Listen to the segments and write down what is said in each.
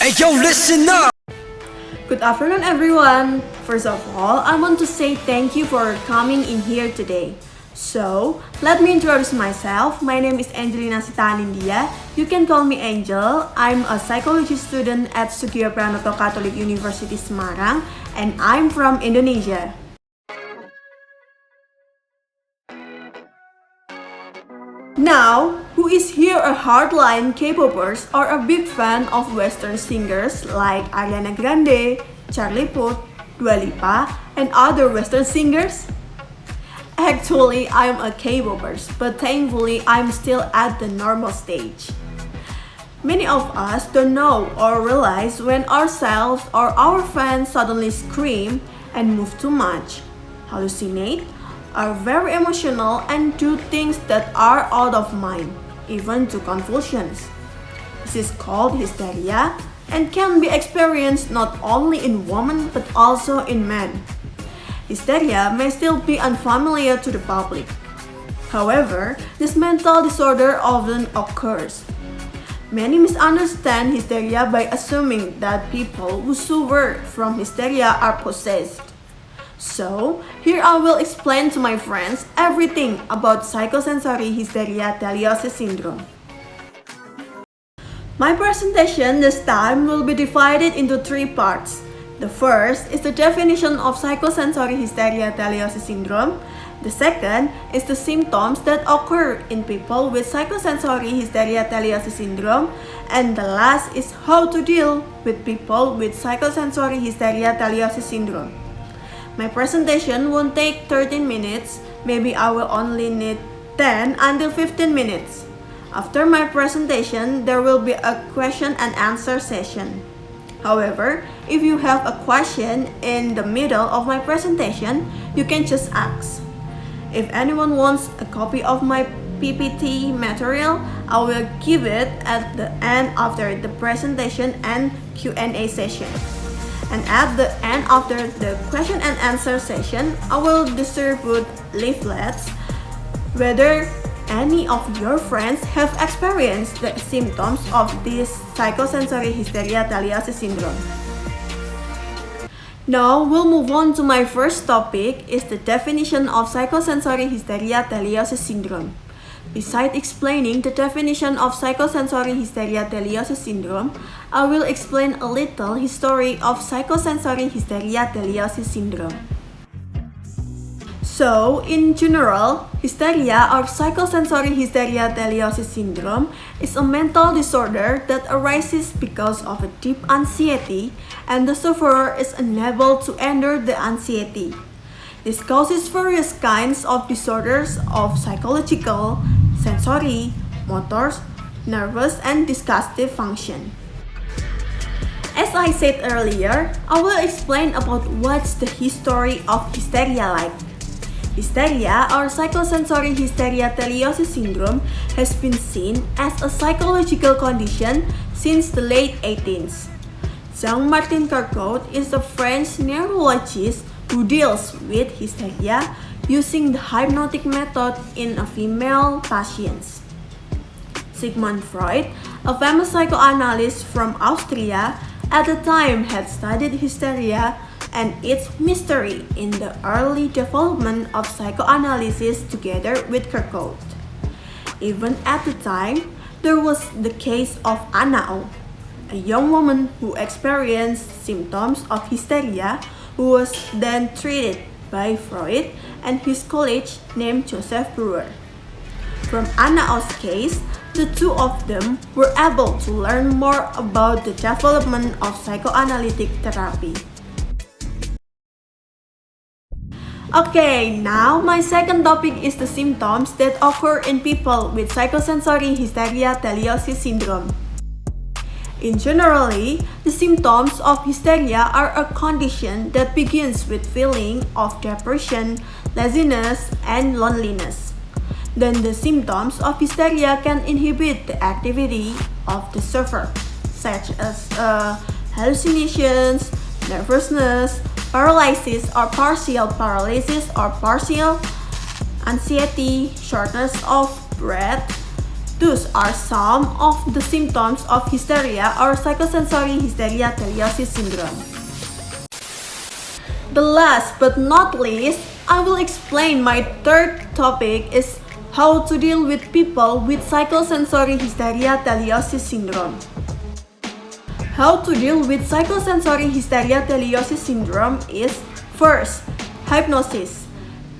Hey yo, listen up! Good afternoon, everyone. First of all, I want to say thank you for coming in here today. So, let me introduce myself. My name is Angelina Sita A. You can call me Angel. I'm a psychology student at Soegijapranata Catholic University Semarang, and I'm from Indonesia. Now, who is here a hardline K-popers or a big fan of Western singers like Ariana Grande, Charlie Puth, Dua Lipa, and other Western singers? Actually, I'm a K-popers, but thankfully I'm still at the normal stage. Many of us don't know or realize when ourselves or our fans suddenly scream and move too much, hallucinate, are very emotional and do things that are out of mind, even to convulsions. This is called hysteria and can be experienced not only in women but also in men. Hysteria may still be unfamiliar to the public. However, this mental disorder often occurs. Many misunderstand hysteria by assuming that people who suffer from hysteria are possessed. So, here I will explain to my friends everything about psychosensory hysteria teliosis syndrome. My presentation this time will be divided into three parts. The first is the definition of psychosensory hysteria teliosis syndrome. The second is the symptoms that occur in people with psychosensory hysteria teliosis syndrome. And the last is how to deal with people with psychosensory hysteria teliosis syndrome. My presentation won't take 13 minutes, maybe I will only need 10 until 15 minutes. After my presentation, there will be a question and answer session. However, if you have a question in the middle of my presentation, you can just ask. If anyone wants a copy of my PPT material, I will give it at the end after the presentation and Q&A session. And at the end after the question and answer session, I will distribute leaflets. Whether any of your friends have experienced the symptoms of this psychosensory hysteria teliosis syndrome. Now, we'll move on to my first topic is the definition of psychosensory hysteria teliosis syndrome. Besides explaining the definition of psychosensory hysteria teliosis syndrome, I will explain a little history of psychosensory hysteria teliosis syndrome. So, in general, hysteria or psychosensory hysteria teliosis syndrome is a mental disorder that arises because of a deep anxiety and the sufferer is unable to endure the anxiety. This causes various kinds of disorders of psychological, sensory, motor, nervous, and digestive function. As I said earlier, I will explain about what's the history of hysteria like. Hysteria or psychosensory hysteria teliosis syndrome has been seen as a psychological condition since the late 18th. Jean-Martin Carcot is a French neurologist who deals with hysteria using the hypnotic method in a female patients. Sigmund Freud, a famous psychoanalyst from Austria, at the time had studied hysteria and its mystery in the early development of psychoanalysis together with Carcot. Even at the time, there was the case of Anna O, a young woman who experienced symptoms of hysteria who was then treated by Freud and his colleague named Joseph Breuer. From Anna O's case, the two of them were able to learn more about the development of psychoanalytic therapy. Okay, now my second topic is the symptoms that occur in people with psychosensory hysteria teliosis syndrome. In generally, the symptoms of hysteria are a condition that begins with feeling of depression, laziness, and loneliness. Then the symptoms of hysteria can inhibit the activity of the sufferer, such as hallucinations, nervousness, paralysis or partial anxiety, shortness of breath. Those are some of the symptoms of hysteria or psychosensory hysteria teliosis syndrome. The last but not least, I will explain my third topic is how to deal with people with psychosensory hysteria teliosis syndrome. How to deal with psychosensory hysteria teliosis syndrome is first, hypnosis.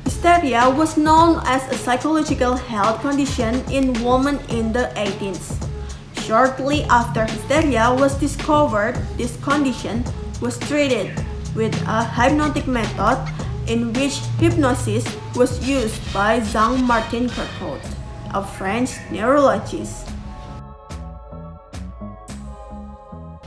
Hysteria was known as a psychological health condition in women in the 18th. Shortly after hysteria was discovered, this condition was treated with a hypnotic method in which hypnosis was used by Jean-Martin Kerkhove, a French neurologist.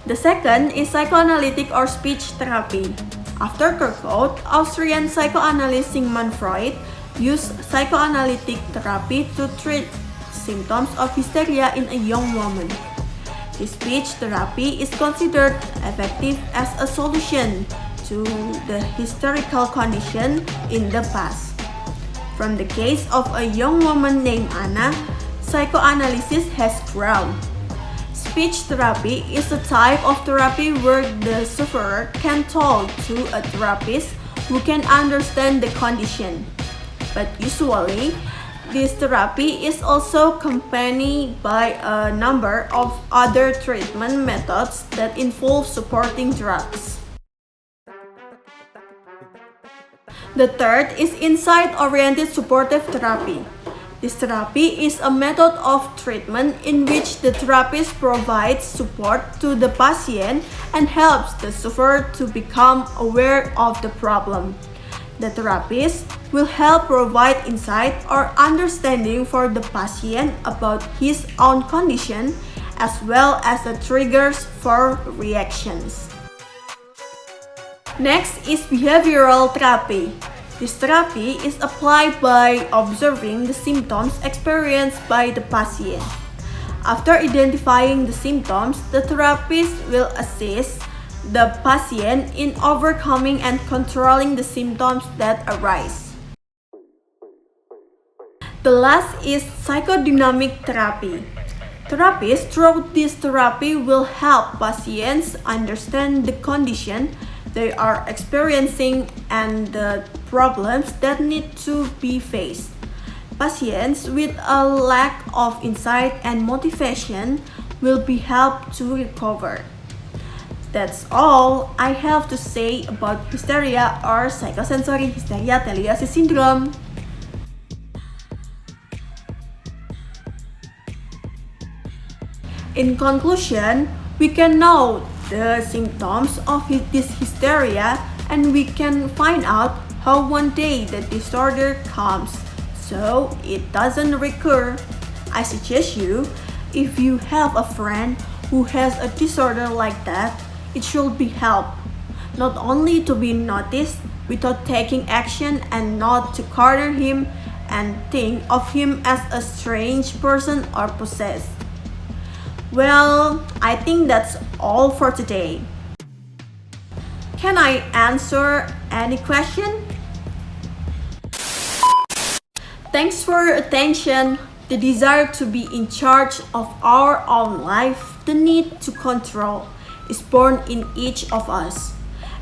The second is psychoanalytic or speech therapy. After Kerkhove, Austrian psychoanalyst Sigmund Freud used psychoanalytic therapy to treat symptoms of hysteria in a young woman. This speech therapy is considered effective as a solution to the hysterical condition in the past. From the case of a young woman named Anna, psychoanalysis has grown. Speech therapy is a type of therapy where the sufferer can talk to a therapist who can understand the condition. But usually, this therapy is also accompanied by a number of other treatment methods that involve supporting drugs. The third is insight-oriented supportive therapy. This therapy is a method of treatment in which the therapist provides support to the patient and helps the sufferer to become aware of the problem. The therapist will help provide insight or understanding for the patient about his own condition as well as the triggers for reactions. Next is behavioral therapy. This therapy is applied by observing the symptoms experienced by the patient. After identifying the symptoms, the therapist will assist the patient in overcoming and controlling the symptoms that arise. The last is psychodynamic therapy. Therapists through this therapy will help patients understand the condition they are experiencing and the problems that need to be faced. Patients with a lack of insight and motivation will be helped to recover. That's all I have to say about hysteria or psychosensory hysteria teliosis syndrome. In conclusion, we can know the symptoms of this hysteria and we can find out how one day the disorder comes so it doesn't recur. I suggest you, if you have a friend who has a disorder like that, it should be helped, not only to be noticed without taking action and not to corner him and think of him as a strange person or possessed. Well, I think that's all for today. Can I answer any question? Thanks for your attention. The desire to be in charge of our own life, the need to control, is born in each of us.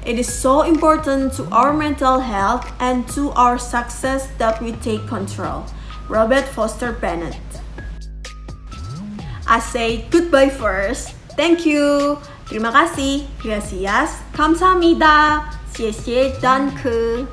It is so important to our mental health and to our success that we take control. Robert Foster Bennett. I say goodbye first. Thank you. Terima kasih. Gracias. 감사합니다. 谢谢. Danke.